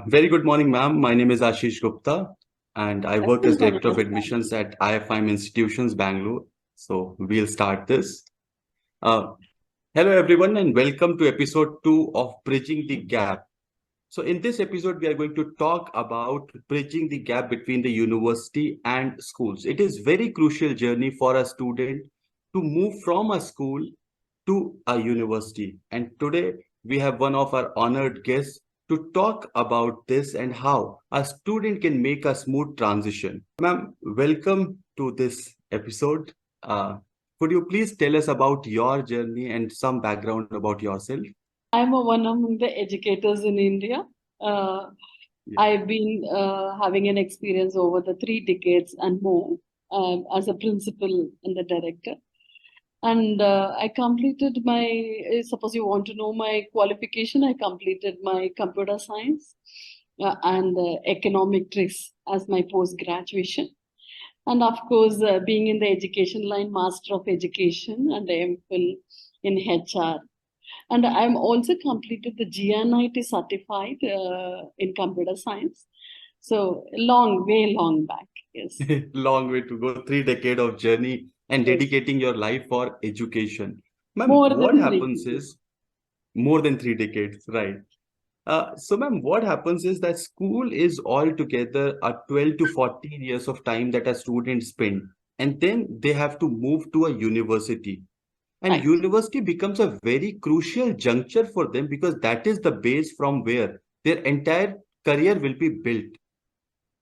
Very good morning, ma'am. My name is Ashish Gupta, and I work as Nothing Director of understand. Admissions at IFIM Institutions Bangalore. So we'll start this. Uh, Hello, everyone, and welcome to episode 2 of Bridging the Gap. So in this episode, we are going to talk about bridging the gap between the university and schools. It is very crucial journey for a student to move from a school to a university. And today we have one of our honored guests to talk about this and how a student can make a smooth transition. Ma'am, welcome to this episode. Could you please tell us about your journey and some background about yourself? I'm one among the educators in India. Uh, Yeah. I've been having an experience over the 3 decades and more as a principal and the director. And I completed suppose you want to know my qualification, I completed my computer science and econometrics as my post-graduation. And of course, being in the education line, Master of Education and MPhil in HR. And I'm also completed the GNIT certified in computer science. So way long back. Yes. Long way to go, 3 decades of journey and Yes. dedicating your life for education. Ma'am, More what than happens 3 decades. is more than 3 decades, right? So, ma'am, what happens is that school is altogether a 12 to 14 years of time that a student spend, and then they have to move to a university. And Right. university becomes a very crucial juncture for them because that is the base from where their entire career will be built.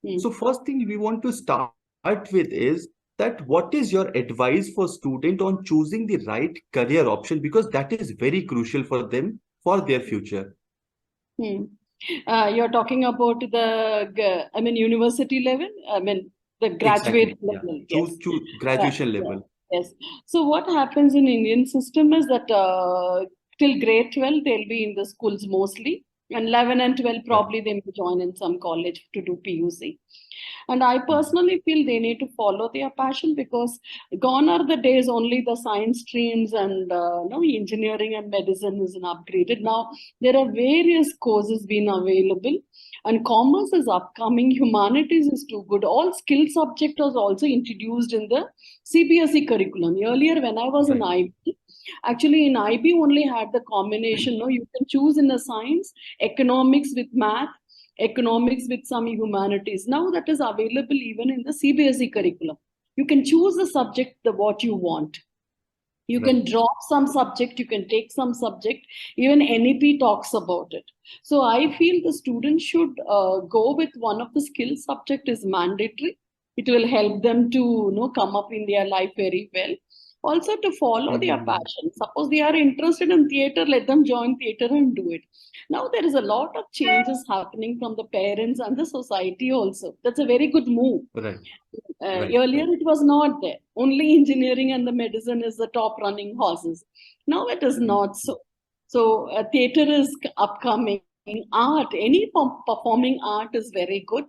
Hmm. So first thing we want to start with is that what is your advice for student on choosing the right career option, because that is very crucial for them for their future. Hmm. You're talking about university level? The Exactly. graduate Yeah. level. Choose Yes. graduation Yeah. level. Yes. So what happens in Indian system is that till grade 12, they'll be in the schools mostly. And 11 and 12, Right. probably they may join in some college to do PUC. And I Mhm. personally feel they need to follow their passion because gone are the days only the science streams and no engineering and medicine is upgraded. Now there are various courses being available and commerce is upcoming. Humanities is too good. All skill subject was also introduced in the CBSE curriculum. Earlier when I was in Right. IB, actually in IB only had the combination. No, you can choose in a science, economics with math, economics with some humanities. Now that is available even in the CBSE curriculum. You can choose the subject the what you want. You Right. can drop some subject, you can take some subject. Even NEP talks about it. So I feel the student should go with one of the skill subject is mandatory. It will help them to come up in their life very well. Also to follow their Mhm. passion. Suppose they are interested in theater, let them join theater and do it. Now there is a lot of changes happening from the parents and the society also. That's a very good move. Right. Right. Earlier, Right. it was not there. Only engineering and the medicine is the top running horses. Now it is Mhm. not so. So theater is upcoming. Art, any performing art is very good.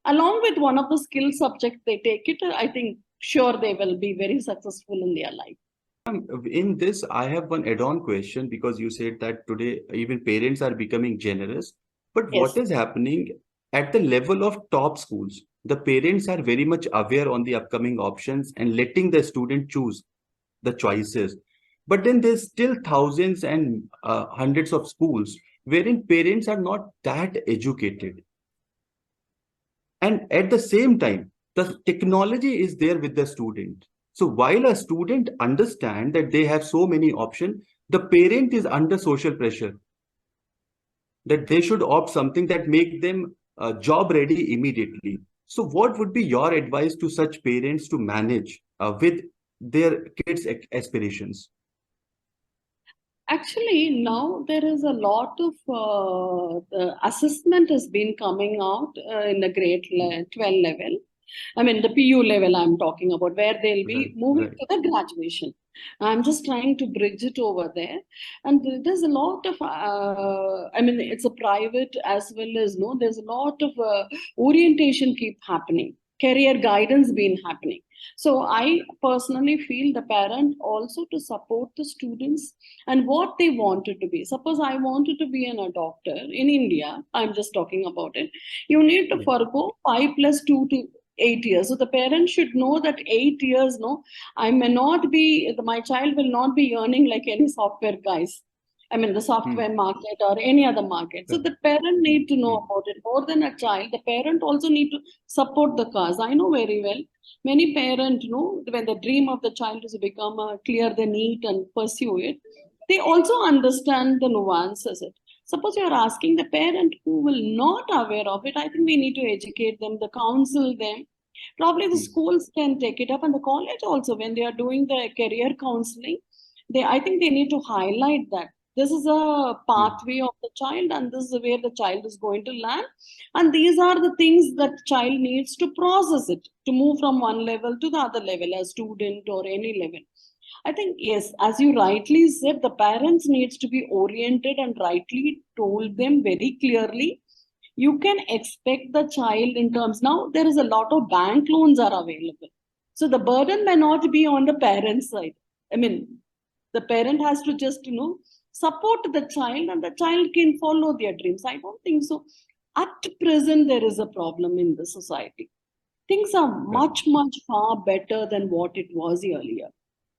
Along with one of the skill subjects they take it, I think sure they will be very successful in their life. In this, I have one add-on question because you said that today even parents are becoming generous. But what Yes. is happening at the level of top schools? The parents are very much aware on the upcoming options and letting the student choose the choices. But then there's still thousands and hundreds of schools wherein parents are not that educated. And at the same time, the technology is there with the student. So while a student understand that they have so many options, the parent is under social pressure that they should opt something that make them job ready immediately. So what would be your advice to such parents to manage with their kids' aspirations? Actually, now there is a lot of the assessment has been coming out in the grade 12 level. I mean, the PU level I'm talking about, where they'll be Right, moving right. to the graduation. I'm just trying to bridge it over there. And there's a lot of, I mean, it's a private as well as, no, there's a lot of orientation keep happening. career guidance been happening. So I personally feel the parent also to support the students and what they wanted to be. Suppose I wanted to be a doctor in India, I'm just talking about it. You need to forego 5 plus 2 to 8 years. So the parent should know that 8 years, no, I may not be, my child will not be earning like any software guys. I mean, the software market or any other market. So the parent need to know about it more than a child. The parent also need to support the cause. I know very well. Many parents, when the dream of the child is to become clear the need and pursue it, they also understand the nuances. Suppose you are asking the parent who will not aware of it, I think we need to educate them, the counsel them. Probably the schools can take it up and the college also when they are doing the career counseling. I think they need to highlight that this is a pathway of the child and this is where the child is going to land. And these are the things that child needs to process it, to move from one level to the other level, a student or any level. I think, yes, as you rightly said, the parents needs to be oriented and rightly told them very clearly. You can expect the child in terms, now there is a lot of bank loans are available. So the burden may not be on the parent side. I mean, the parent has to just, support the child and the child can follow their dreams. I don't think so. At present, there is a problem in the society. Things are much, much far better than what it was earlier.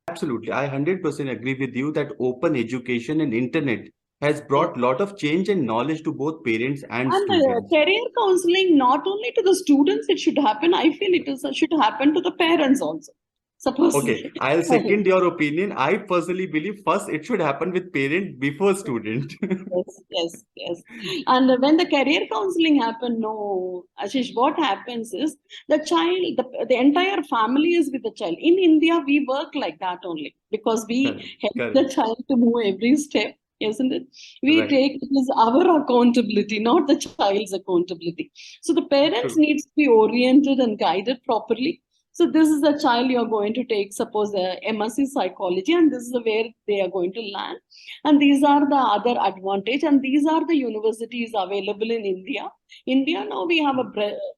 Absolutely. I 100% agree with you that open education and internet has brought a lot of change and knowledge to both parents and students. Career counseling, not only to the students, it should happen. I feel it should happen to the parents also. Suppose. Okay, I'll second your opinion. I personally believe first it should happen with parent before student. Yes. And when the career counseling happen, no, Ashish, what happens is the child, the entire family is with the child. In India, we work like that only because we help the child to move every step, isn't it? We take it as our accountability, not the child's accountability. So the parents needs to be oriented and guided properly. So this is the child you're going to take, suppose MSc psychology, and this is where they are going to land. And these are the other advantage, and these are the universities available in India. India now we have a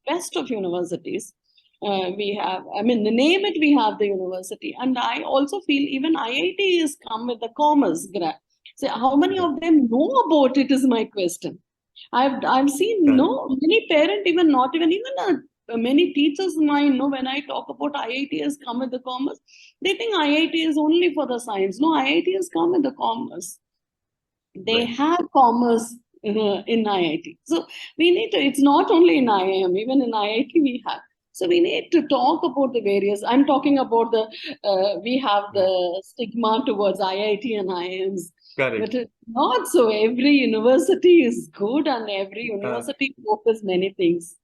best of universities. We have, name it, we have the university. And I also feel even IIT has come with the commerce grad. So how many of them know about it is my question. I've seen many parents, many teachers mine know when I talk about IIT has come with the commerce, they think IIT is only for the science. No, IIT has come with the commerce. They have commerce in IIT. So we need to, it's not only in IIM, even in IIT we have. So we need to talk about the various, I'm talking about we have the stigma towards IIT and IIMs. But it's not so. Every university is good and every university focuses many things.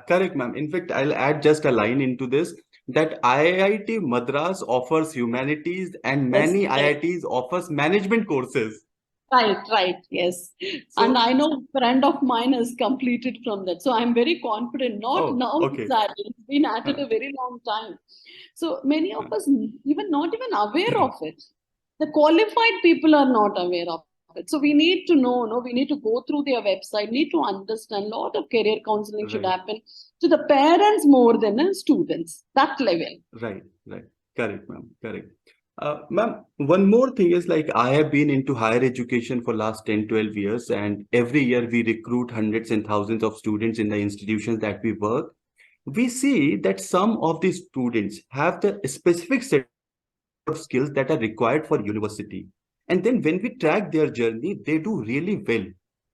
Correct, ma'am. In fact, I'll add just a line into this that IIT Madras offers humanities and many IITs offers management courses. Right, yes. So, and I know a friend of mine has completed from that. So I'm very confident. It's been at it a very long time. So many of us not even aware of it. The qualified people are not aware of it. So we need to know, we need to go through their website, need to understand. A lot of career counseling should happen to the parents more than the students, that level. Right. Correct, ma'am. Correct. Ma'am, one more thing is like I have been into higher education for last 10, 12 years, and every year we recruit hundreds and thousands of students in the institutions that we work. We see that some of these students have the specific set of skills that are required for university. And then when we track their journey, they do really well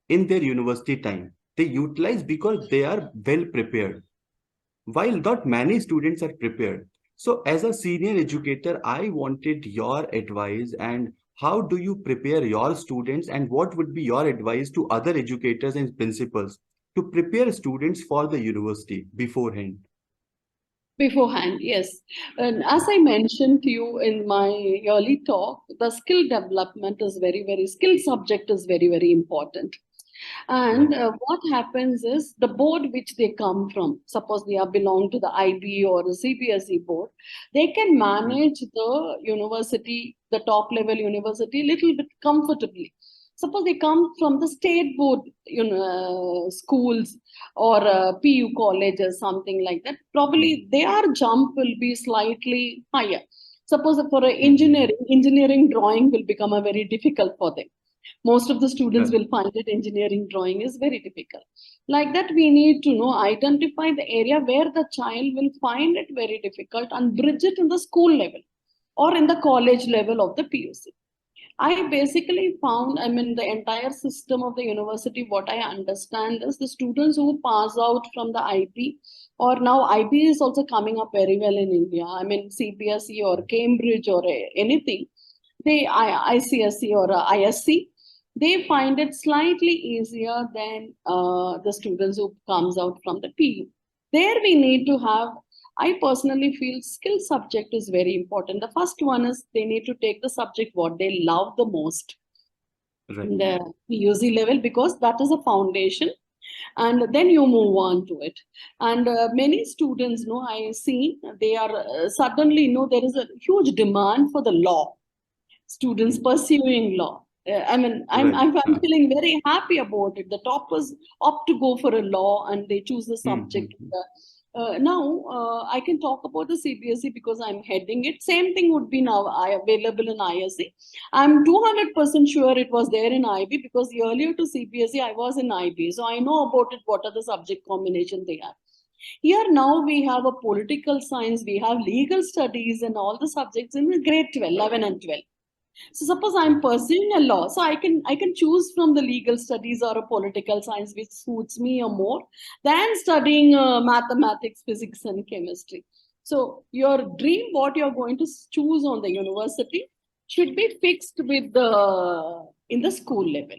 in their university time. They utilize because they are well prepared. While not many students are prepared. So as a senior educator, I wanted your advice and how do you prepare your students and what would be your advice to other educators and principals to prepare students for the university beforehand? Beforehand, yes. And as I mentioned to you in my early talk, the skill development is skill subject is very, very important. And what happens is the board which they come from, suppose they belong to the IB or the CBSE board, they can manage the university, the top level university, little bit comfortably. Suppose they come from the state board, schools or PU colleges, something like that. Probably their jump will be slightly higher. Suppose for engineering drawing will become a very difficult for them. Most of the students will find that engineering drawing is very difficult. Like that, we need to identify the area where the child will find it very difficult and bridge it in the school level or in the college level of the PUC. I basically found, the entire system of the university, what I understand is the students who pass out from the IB, or now IB is also coming up very well in India. CBSE or Cambridge or anything, ICSE or ISC, they find it slightly easier than the students who comes out from the PU. There we need to have, I personally feel skill subject is very important. The first one is they need to take the subject what they love the most in the PUC level, because that is a foundation, and then you move on to it. And many students, I see they are suddenly, there is a huge demand for the law. Students pursuing law. I'm feeling very happy about it. The toppers opt to go for a law and they choose the subject. Now, I can talk about the CBSE because I'm heading it. Same thing would be now available in ISC. I'm 200% sure it was there in IB, because earlier to CBSE, I was in IB. So I know about it, what are the subject combinations they have. Here now we have a political science, we have legal studies and all the subjects in grade 12, 11 and 12. So suppose I'm pursuing a law, so I can choose from the legal studies or a political science which suits me more than studying mathematics, physics and chemistry. So your dream, what you're going to choose on the university, should be fixed with in the school level.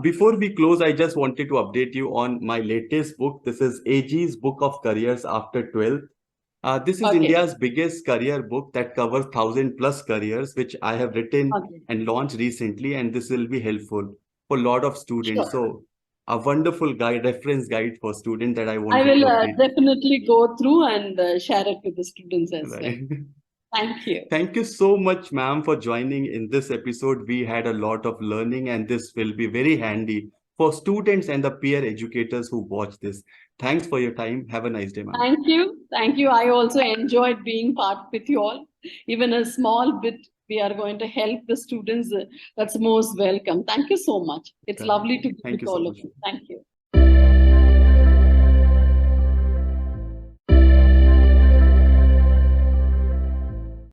Before we close, I just wanted to update you on my latest book. This is AG's Book of Careers After 12th. This is India's biggest career book that covers 1,000+ careers, which I have written and launched recently, and this will be helpful for a lot of students. So a wonderful guide, reference guide for students that I want to will definitely go through and share it with the students as well. Thank you. Thank you so much, ma'am, for joining in this episode. We had a lot of learning, and this will be very handy for students and the peer educators who watch this. Thanks for your time. Have a nice day, ma'am. Thank you. Thank you. I also enjoyed being part with you all. Even a small bit, we are going to help the students. That's most welcome. Thank you so much. It's lovely to be with all of you. Thank you.